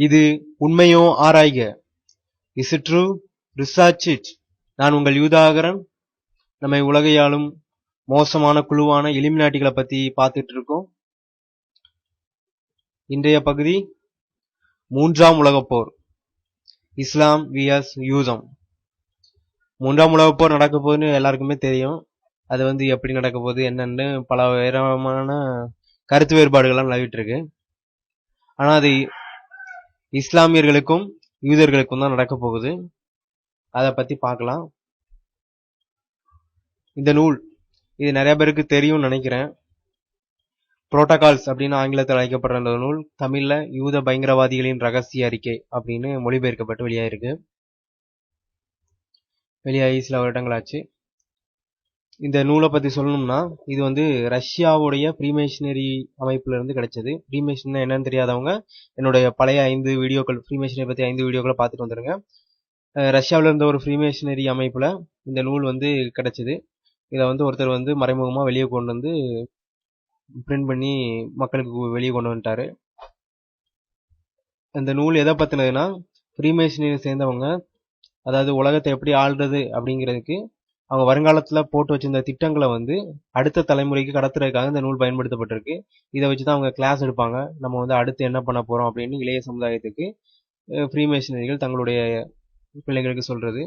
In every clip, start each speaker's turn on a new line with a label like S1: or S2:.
S1: இது உண்மையோ ஆராய்க. Is it true? Research it. நான் உங்கள் யூதாகரன். நம்மை உலகையாளும் மோசமான குழுவான இலுமினாட்டிகளை பத்தி பார்த்துட்டு இருக்கோம். இன்றைய பகுதி 3ஆம் உலகப் போர். இஸ்லாம் வியஸ் யூதம். 3ஆம் உலகப் போர் நடக்க போகுதுன்னு எல்லாருக்குமே தெரியும். அது எப்படி நடக்க போகுது என்னன்னு பல விதமான கருத்து வேறுபாடுகள்லாம் நிலவிட்டு இருக்கு. ஆனா அது இஸ்லாமியர்களுக்கும் யூதர்களுக்கும் தான் நடக்க போகுது. அதை பத்தி பார்க்கலாம். இந்த நூல் இது நிறைய பேருக்கு தெரியும்னு நினைக்கிறேன். புரோட்டோகால்ஸ் அப்படின்னு ஆங்கிலத்தில் அழைக்கப்படுற இந்த நூல் தமிழ்ல யூத பயங்கரவாதிகளின் ரகசிய அறிக்கை அப்படின்னு மொழிபெயர்க்கப்பட்டு வெளியாகி சில வருடங்கள் ஆச்சு. இந்த நூலை பத்தி சொல்லணும்னா இது ரஷ்யாவுடைய ஃப்ரீமேஷனரி அமைப்புல இருந்து கிடைச்சது. ஃப்ரீமேஷன் என்னன்னு தெரியாதவங்க என்னுடைய பழைய 5 வீடியோக்கள், ஃப்ரீமேஷனை பத்தி 5 வீடியோக்களை பார்த்துட்டு வந்துருங்க. ரஷ்யாவில் இருந்த ஒரு ஃப்ரீமேஷனரி அமைப்புல இந்த நூல் கிடைச்சது. இதை ஒருத்தர் மறைமுகமா வெளியே கொண்டு வந்து பிரிண்ட் பண்ணி மக்களுக்கு வெளியே கொண்டு வந்துட்டாரு. இந்த நூல் எதை பத்தினதுன்னா, ஃப்ரீமேஷனரி சேர்ந்தவங்க, அதாவது உலகத்தை எப்படி ஆள்றது அப்படிங்கிறதுக்கு அவங்க வருங்காலத்துல போட்டு வச்சிருந்த திட்டங்களை அடுத்த தலைமுறைக்கு கடத்துறதுக்காக இந்த நூல் பயன்படுத்தப்பட்டிருக்கு. இதை வச்சுதான் அவங்க கிளாஸ் எடுப்பாங்க. நம்ம அடுத்து என்ன பண்ண போறோம் அப்படின்னு இளைய சமுதாயத்துக்கு ஃப்ரீமேஷனரிகள் தங்களுடைய பிள்ளைங்களுக்கு சொல்றது,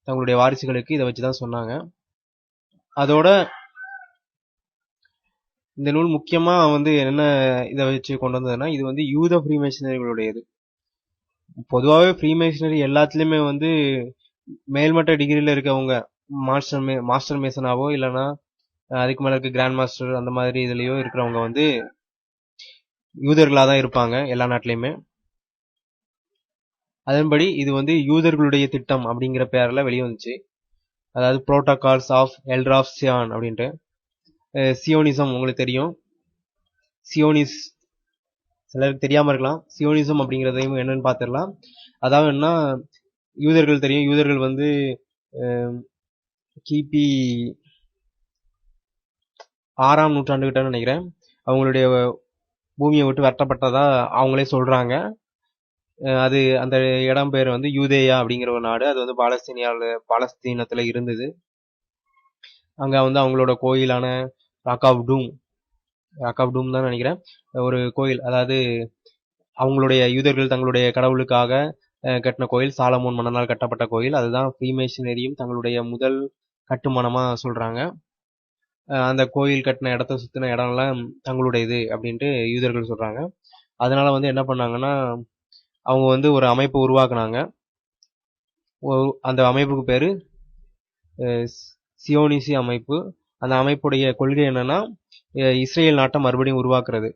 S1: தங்களுடைய வாரிசுகளுக்கு இதை வச்சுதான் சொன்னாங்க. அதோட இந்த நூல் முக்கியமா என்ன இதை வச்சு கொண்டு வந்ததுன்னா, இது யூத ஃப்ரீமேஷனரிகளுடையது. பொதுவாகவே ஃப்ரீமேஷனரி எல்லாத்துலயுமே மேல்மட்ட டிகிரியில இருக்கவங்க மாஸ்டர் மேசனாவோ இல்லைன்னா அதுக்கு மேல இருக்க கிராண்ட் மாஸ்டர் அந்த மாதிரி இதுலயோ இருக்கிறவங்க யூதர்களா தான் இருப்பாங்க எல்லா நாட்டிலையுமே. அதன்படி இது யூதர்களுடைய திட்டம் அப்படிங்கிற பேர்ல வெளியே வந்துச்சு. அதாவது protocols of elder of Zion அப்படின்ட்டு. சியோனிசம் உங்களுக்கு தெரியும். சிலருக்கு தெரியாம இருக்கலாம். சியோனிசம் அப்படிங்கறதையும் என்னன்னு பாத்திரலாம். அதாவது என்ன, யூதர்கள் தெரியும். யூதர்கள் கிபி 6ஆம் நூற்றாண்டு கிட்ட நினைக்கிறேன் அவங்களுடைய பூமியை விட்டு விரட்டப்பட்டதா அவங்களே சொல்றாங்க. அது அந்த இடம் பேர் யூதேயா அப்படிங்கிற ஒரு நாடு. அது பாலஸ்தீனத்துல இருந்தது. அங்க அவங்களோட கோயிலான ராக் ஆஃப் டூம் தான் நினைக்கிறேன் ஒரு கோயில். அதாவது அவங்களுடைய யூதர்கள் தங்களுடைய கடவுளுக்காக கட்டின கோயில், சாலமோன் மன்னனால் கட்டப்பட்ட கோயில். அதுதான் ஃப்ரீமேஷனரியும் தங்களுடைய முதல் கட்டுமானமா சொல்றாங்க. அந்த கோயில் கட்டின இடத்த சுத்தின இடம்லாம் தங்களுடையது அப்படின்ட்டு யூதர்கள் சொல்றாங்க. அதனால என்ன பண்ணாங்கன்னா, அவங்க ஒரு அமைப்பு உருவாக்குனாங்க. அந்த அமைப்புக்கு பேரு சியோனிசி அமைப்பு. அந்த அமைப்புடைய கொள்கை என்னன்னா, இஸ்ரேல் நாட்டை மறுபடியும் உருவாக்குறது.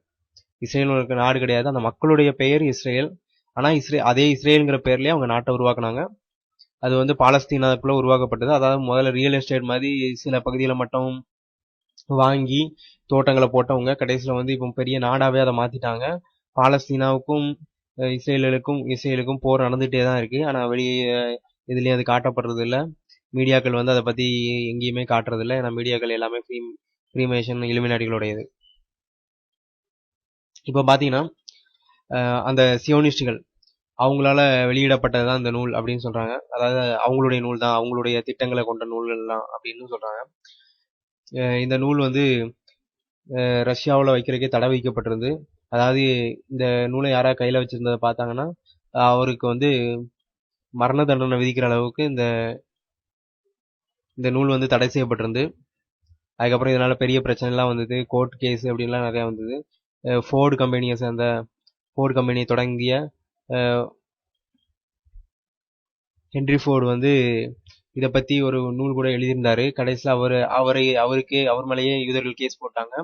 S1: இஸ்ரேல் நாடு கிடையாது, அந்த மக்களுடைய பெயர் இஸ்ரேல். ஆனா அதே இஸ்ரேல்ங்கிற பேர்லயே அவங்க நாட்டை உருவாக்குனாங்க. அது பாலஸ்தீனாக்குள்ள உருவாக்கப்பட்டது. அதாவது முதல்ல ரியல் எஸ்டேட் மாதிரி சில பகுதியில மட்டும் வாங்கி தோட்டங்களை போட்டவங்க கடைசியில இப்போ பெரிய நாடாவே அதை மாத்திட்டாங்க. பாலஸ்தீனாவுக்கும் இஸ்ரேலுக்கும் போர் நடந்துட்டே தான் இருக்கு. ஆனா வெளியே இதுலயும் அது காட்டப்படுறது இல்ல. மீடியாக்கள் அதை பத்தி எங்கேயுமே காட்டுறது இல்லை. ஏன்னா மீடியாக்கள் எல்லாமே ஃப்ரீமேஷன் இலுமினாட்டிகளுடையது. இப்ப பாத்தீங்கன்னா அந்த சியோனிஸ்டுகள் அவங்களால வெளியிடப்பட்டதுதான் இந்த நூல் அப்படின்னு சொல்றாங்க. அதாவது அவங்களுடைய நூல் தான், அவங்களுடைய திட்டங்களை கொண்ட நூல்கள் தான் அப்படின்னு சொல்றாங்க. இந்த நூல் ரஷ்யாவில் வைக்கிறதுக்கே தடை வைக்கப்பட்டிருந்து. அதாவது இந்த நூலை யாராவது கையில வச்சிருந்ததை பார்த்தாங்கன்னா அவருக்கு மரண தண்டனை விதிக்கிற அளவுக்கு இந்த நூல் தடை செய்யப்பட்டிருந்து. அதுக்கப்புறம் இதனால பெரிய பிரச்சனை எல்லாம் வந்தது. கோர்ட் கேஸ் அப்படின்லாம் நிறைய வந்தது. ஃபோர்டு கம்பெனியை தொடங்கிய ஹென்ரி ஃபோர்டு இதை பத்தி ஒரு நூல் கூட எழுதியிருந்தாரு. கடைசியில் அவர் மேலேயே யூதர்கள் கேஸ் போட்டாங்க.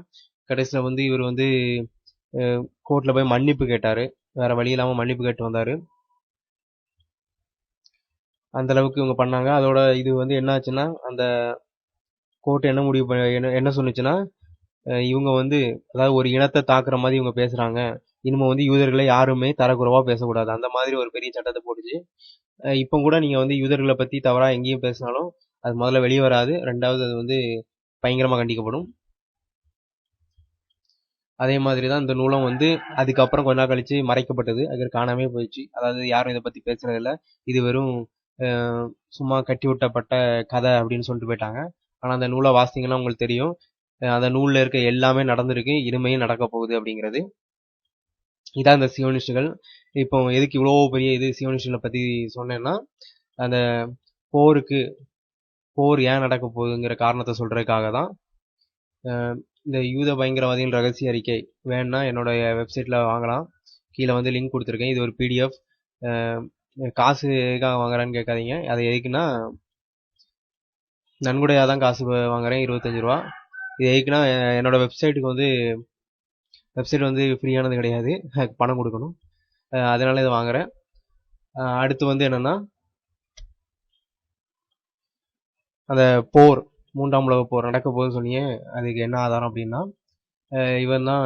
S1: கடைசியில் இவர் கோர்ட்ல போய் மன்னிப்பு கேட்டாரு. வேற வழி இல்லாம மன்னிப்பு கேட்டு வந்தாரு. அந்த அளவுக்கு இவங்க பண்ணாங்க. அதோட இது என்ன ஆச்சுன்னா, அந்த கோர்ட் என்ன முடிவு என்ன சொன்னுச்சுன்னா, இவங்க அதாவது ஒரு இனத்தை தாக்குற மாதிரி இவங்க பேசுறாங்க, இனிமே யூதர்களை யாருமே தரக்குறைவா பேசக்கூடாது, அந்த மாதிரி ஒரு பெரிய சட்டத்தை போட்டுச்சு. இப்போ கூட நீங்க யூதர்களை பத்தி தவறா எங்கேயும் பேசினாலும் அது முதல்ல வெளியே வராது, ரெண்டாவது அது பயங்கரமா கண்டிக்கப்படும். அதே மாதிரி தான் இந்த நூலும் வந்து அதுக்கப்புறம் கொஞ்ச நாள் கழிச்சு மறைக்கப்பட்டது. அது காணாமே போயிடுச்சு. அதாவது யாரும் இதை பத்தி பேசுறது இல்ல. இது வெறும் சும்மா கட்டி விட்டப்பட்ட கதை அப்படின்னு சொல்லிட்டு போயிட்டாங்க. ஆனா அந்த நூலை வாசிங்கன்னா உங்களுக்கு தெரியும், அந்த நூல்ல இருக்க எல்லாமே நடந்திருக்கு, இனிமையும் நடக்க போகுது அப்படிங்கிறது. இதான் இந்த சியோனிஸ்டுகள். இப்போ எதுக்கு இவ்வளோ பெரிய இது சியோனிஸ்டுகளை பத்தி சொன்னேன்னா, அந்த போர் ஏன் நடக்க போகுதுங்கிற காரணத்தை சொல்றதுக்காக தான். இந்த யூத பயங்கரவாதிகள் ரகசிய அறிக்கை வேணும்னா என்னோட வெப்சைட்ல வாங்கலாம். கீழே வந்து லிங்க் கொடுத்துருக்கேன். இது ஒரு பிடிஎஃப். காசு எதுக்காக வாங்குறான்னு கேட்காதீங்க. அது எதுக்குன்னா நன்கொடையாக தான் காசு வாங்குறேன், 25 ரூபா. இது எதுக்குன்னா என்னோட வெப்சைட் வந்து ஃப்ரீயானது கிடையாது, பணம் கொடுக்கணும். அதனால இதை வாங்குறேன். அடுத்து வந்து என்னன்னா, அந்த போர், 3ஆம் உலக போர் நடக்க போகுதுன்னு சொன்னீங்க. அதுக்கு என்ன ஆதாரம் அப்படின்னா, இவன் தான்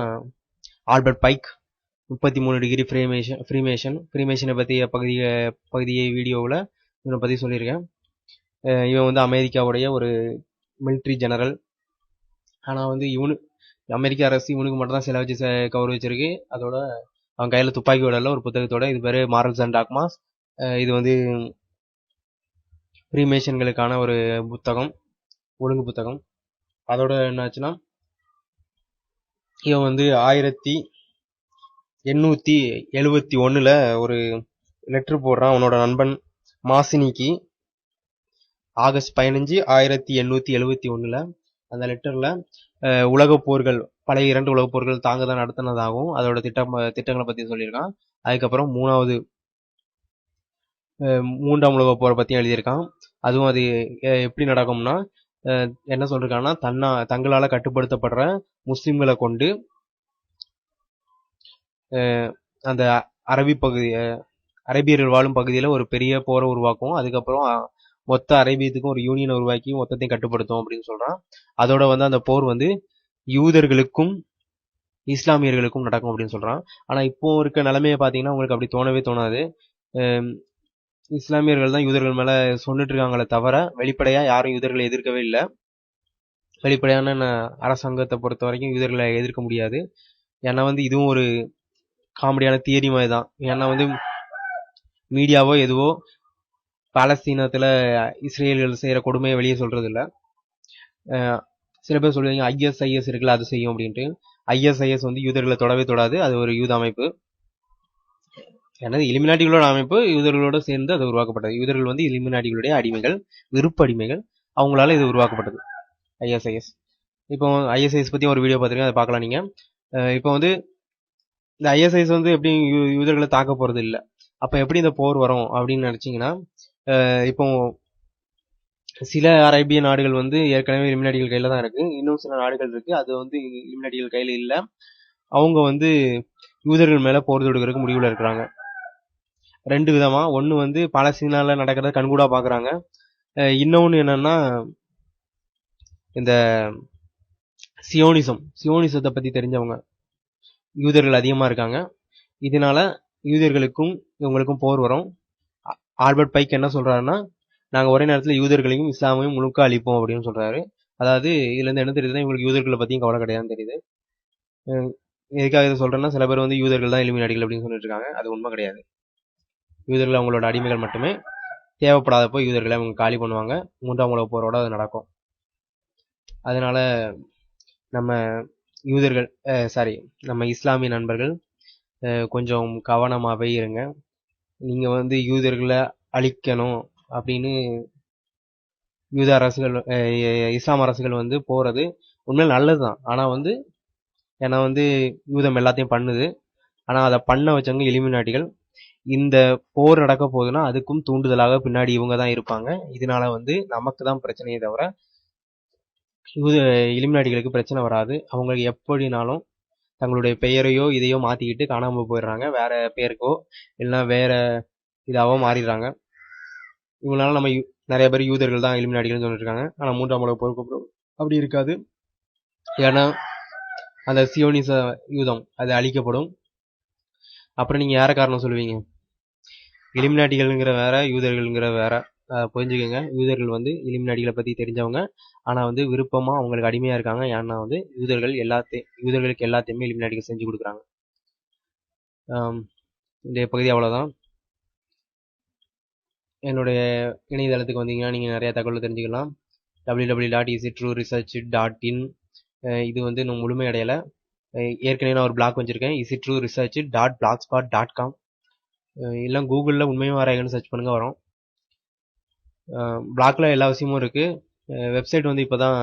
S1: ஆல்பர்ட் பைக். 33 டிகிரி ஃப்ரீமேஷனை பற்றி பகுதியை வீடியோவில் இவனை பற்றி சொல்லியிருக்கேன். இவன் வந்து அமெரிக்காவுடைய ஒரு மிலிட்ரி ஜெனரல். ஆனால் வந்து அமெரிக்க அரசு இவனுக்கு மட்டும் தான் சிலை வச்சு கௌரவிச்சிருக்கு. அதோட அவன் கையில் துப்பாக்கி விடல, ஒரு புத்தகத்தோட. இது பேர் மாரல்ஸ் அண்ட் டாக்மாஸ். இது வந்து ஃப்ரீமேஷன்களுக்கான ஒரு புத்தகம், ஒழுங்கு புத்தகம். அதோட என்னாச்சுன்னா, இவன் வந்து 1871 ஒரு லெட்டர் போடுறான் அவனோட நண்பன் மாசினிக்கு. ஆகஸ்ட் 15, 1871. அந்த லெட்டர்ல உலக போர்கள், பழைய 2 உலக போர்கள் தாங்க தான் நடத்தினதாகவும் அதோட திட்டங்களை பத்தி சொல்லியிருக்கான். அதுக்கப்புறம் 3ஆம் உலக போரை பத்தியும் எழுதியிருக்கான். அதுவும் அது எப்படி நடக்கும்னா, என்ன சொல்றாங்கன்னா, தங்களால கட்டுப்படுத்தப்படுற முஸ்லிம்களை கொண்டு அந்த அரேபியர்கள் வாழும் பகுதியில ஒரு பெரிய போரை உருவாக்கும். அதுக்கப்புறம் மொத்த அரேபியத்துக்கும் ஒரு யூனியனை உருவாக்கி மொத்தத்தையும் கட்டுப்படுத்தும் அப்படின்னு சொல்றான். அதோட வந்து அந்த போர் வந்து யூதர்களுக்கும் இஸ்லாமியர்களுக்கும் நடக்கும் அப்படின்னு சொல்றான். ஆனா இப்போ இருக்க நிலைமையை பாத்தீங்கன்னா உங்களுக்கு அப்படி தோணவே தோணாது. இஸ்லாமியர்கள் தான் யூதர்கள் மேல சொன்னிட்டு இருக்காங்களே தவிர வெளிப்படையா யாரும் யூதர்களை எதிர்க்கவே இல்லை. வெளிப்படையான அரசாங்கத்தை பொறுத்த வரைக்கும் யூதர்களை எதிர்க்க முடியாது. ஏன்னா வந்து இதுவும் ஒரு காமெடியான தியரி மாதிரி தான். ஏன்னா வந்து மீடியாவோ எதுவோ பாலஸ்தீனத்துல இஸ்ரேல்கள் செய்யற கொடுமையை வெளியே சொல்றது இல்ல. சில பேர் சொல்லுவாங்க ISIS இருக்குல்ல அது செய்யும் அப்படின்ட்டு. ISIS வந்து யூதர்களை தொடவே தொடாது. அது ஒரு யூத அமைப்பு. எனது இலுமினாட்டிகளோட அமைப்பு யூதர்களோட சேர்ந்து அது உருவாக்கப்பட்டது. யூதர்கள் வந்து இலுமினாட்டிகளுடைய அடிமைகள், விருப்ப அடிமைகள். அவங்களால இது உருவாக்கப்பட்டது ISIS. இப்போ ISIS பத்தி ஒரு வீடியோ பார்த்துருக்கேன், அதை பார்க்கலாம் நீங்க. இப்போ வந்து இந்த ISIS வந்து எப்படி யூதர்களை தாக்க போறது இல்லை. அப்ப எப்படி இந்த போர் வரும் அப்படின்னு நினைச்சீங்கன்னா, இப்போ சில அரேபிய நாடுகள் வந்து ஏற்கனவே இலுமினாட்டிகள் கையில தான் இருக்கு. இன்னும் சில நாடுகள் இருக்கு அது வந்து இலுமினாட்டிகள் கையில இல்ல. அவங்க வந்து யூதர்கள் மேல போர் தொடுக்கிறதுக்கு முடிவுல இருக்கிறாங்க. 2 விதமா. ஒண்ணு வந்து பாலஸ்தீனால நடக்கிறத கண்கூடா பாக்குறாங்க. இன்னொன்னு என்னன்னா, இந்த சியோனிசத்தை பத்தி தெரிஞ்சவங்க யூதர்கள் அதிகமா இருக்காங்க. இதனால யூதர்களுக்கும் இவங்களுக்கும் போர் வரும். ஆல்பர்ட் பைக் என்ன சொல்றாருன்னா, நாங்க ஒரே நேரத்தில் யூதர்களையும் இஸ்லாமையும் முழுக்க அழிப்போம் அப்படின்னு சொல்றாரு. அதாவது இதுல இருந்து என்ன தெரியுதுன்னா, இவங்களுக்கு யூதர்களை பத்தியும் கவலை கிடையாதுன்னு தெரியுது. எதுக்காக இதை சொல்றேன்னா, சில பேர் வந்து யூதர்கள் தான் இலுமினாட்டிகள் அப்படின்னு சொல்லிட்டு இருக்காங்க. அது உண்மை கிடையாது. யூதர்கள் அவங்களோட அடிமைகள் மட்டுமே. தேவைப்படாதப்போ யூதர்களை அவங்க காலி பண்ணுவாங்க. 3ஆம் உலக போரோட அது நடக்கும். அதனால நம்ம இஸ்லாமிய நண்பர்கள் கொஞ்சம் கவனமாவே இருங்க. நீங்க வந்து யூதர்களை அழிக்கணும் அப்படின்னு யூத அரசுகள், இஸ்லாம் அரசுகள் வந்து போறது உண்மையில நல்லதுதான். ஆனா வந்து ஏன்னா வந்து யூதம் எல்லாத்தையும் பண்ணுது. ஆனா அதை பண்ண வச்சவங்க இலுமினாட்டிகள். இந்த போர் நடக்க போகுதுன்னா அதுக்கும் தூண்டுதலாக பின்னாடி இவங்க தான் இருப்பாங்க. இதனால வந்து நமக்கு தான் பிரச்சனையே தவிர இலுமினாட்டிகளுக்கு பிரச்சனை வராது. அவங்களுக்கு எப்படினாலும் தங்களுடைய பெயரையோ இதையோ மாத்திக்கிட்டு காணாம போயிடுறாங்க. வேற பேருக்கோ இல்லைன்னா வேற இதாவோ மாறிடுறாங்க. இவங்களால நம்ம நிறைய பேர் யூதர்கள் தான் இலுமினாட்டிகள்னு சொல்லிட்டு இருக்காங்க. ஆனா 3ஆம் உலக போருக்கு அப்புறம் அப்படி இருக்காது. ஏன்னா அந்த சியோனிச யூதம் அது அழிக்கப்படும். அப்புறம் நீங்க யார காரணம் சொல்லுவீங்க? இலுமினாட்டிகள்ங்கிற வேற, யூதர்கள்ங்கிற வேற. புரிஞ்சுக்கோங்க. யூதர்கள் வந்து இலுமினாட்டிகளை பற்றி தெரிஞ்சவங்க. ஆனால் வந்து விருப்பமாக அவங்களுக்கு அடிமையாக இருக்காங்க. ஏன்னா வந்து யூதர்களுக்கு எல்லாத்தையுமே இலுமினாட்டிகள் செஞ்சு கொடுக்குறாங்க. இந்த பகுதி அவ்வளோதான். என்னுடைய இணையதளத்துக்கு வந்தீங்கன்னா நீங்கள் நிறைய தகவல் தெரிஞ்சுக்கலாம். www.isitrueresearch.in. இது வந்து இன்னும் முழுமையடையலை. ஏற்கனவே நான் ஒரு பிளாக் வச்சுருக்கேன், isitrueresearch.blogspot.com. இல்லை கூகுளில் உண்மையும் வராங்கன்னு சர்ச் பண்ணுங்க, வரும். பிளாக்ல எல்லா விஷயமும் இருக்குது. வெப்சைட் வந்து இப்போ தான்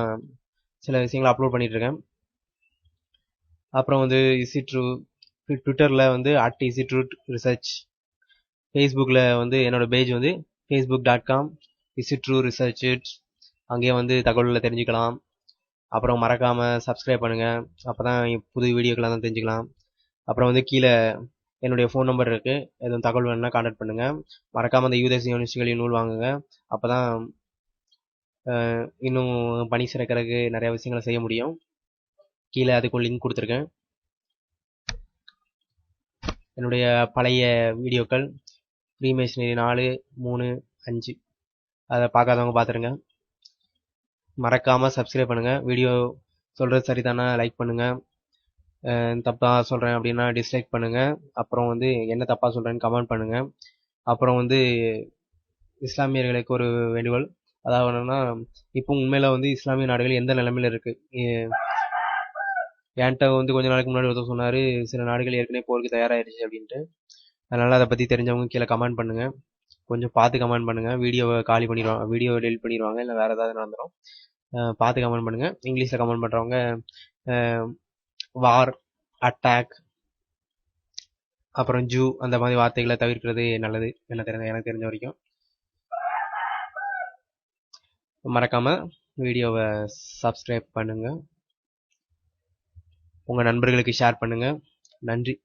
S1: சில விஷயங்களை அப்லோட் பண்ணிகிட்ருக்கேன். அப்புறம் வந்து இசிட்ரூ ட்விட்டரில் வந்து @isitrueresearch. ஃபேஸ்புக்கில் வந்து என்னோட பேஜ் வந்து facebook.com isitrueresearch. அங்கேயே வந்து தகவல்களை தெரிஞ்சுக்கலாம். அப்புறம் மறக்காமல் சப்ஸ்கிரைப் பண்ணுங்கள், அப்போ தான் புது வீடியோக்கெல்லாம் தான் தெரிஞ்சுக்கலாம். அப்புறம் வந்து கீழே என்னுடைய ஃபோன் நம்பர் இருக்குது, எதுவும் தகவல் வேணுன்னா கான்டாக்ட் பண்ணுங்கள். மறக்காமல் அந்த யூதேசி யூனிவர்சிட்டிகளில் நூல் வாங்குங்க. அப்போ தான் இன்னும் பணி சிறக்கிறதுக்கு நிறைய விஷயங்களை செய்ய முடியும். கீழே அதுக்கு லிங்க் கொடுத்துருக்கேன். என்னுடைய பழைய வீடியோக்கள் ஃப்ரீமேஷனரி 4, 3, 5 அதை பார்க்காதவங்க பார்த்துருங்க. மறக்காமல் சப்ஸ்கிரைப் பண்ணுங்கள். வீடியோ சொல்கிறது சரிதானா லைக் பண்ணுங்கள், தப்பாக சொல்கிறேன் அப்படின்னா டிஸ்லைக் பண்ணுங்கள். அப்புறம் வந்து என்ன தப்பாக சொல்கிறேன்னு கமெண்ட் பண்ணுங்கள். அப்புறம் வந்து இஸ்லாமியர்களுக்கு ஒரு வேண்டுகோள், அதாவது என்னன்னா, இப்போ உண்மையில் வந்து இஸ்லாமிய நாடுகள் எந்த நிலைமையில் இருக்குது. என்கிட்ட வந்து கொஞ்ச நாளைக்கு முன்னாடி ஒருத்தர் சொன்னார், சில நாடுகள் ஏற்கனவே போருக்கு தயாராகிடுச்சு அப்படின்ட்டு. அதனால் அதை பற்றி தெரிஞ்சவங்க கீழே கமெண்ட் பண்ணுங்கள். கொஞ்சம் பார்த்து கமெண்ட் பண்ணுங்கள். வீடியோவை காலி பண்ணிடுவாங்க, வீடியோவை டெலிட் பண்ணிடுவாங்க, இல்லை வேறு ஏதாவது நடந்துடும். பார்த்து கமெண்ட் பண்ணுங்கள். இங்கிலீஷில் கமெண்ட் பண்ணுறவங்க வார், அட்டாக், அப்புறம் ஜூ அந்த மாதிரி வார்த்தைகளை தவிர்க்கிறது நல்லது, எனக்கு தெரிஞ்ச வரைக்கும். மறக்காமல் வீடியோவை சப்ஸ்கிரைப் பண்ணுங்கள், உங்கள் நண்பர்களுக்கு ஷேர் பண்ணுங்கள். நன்றி.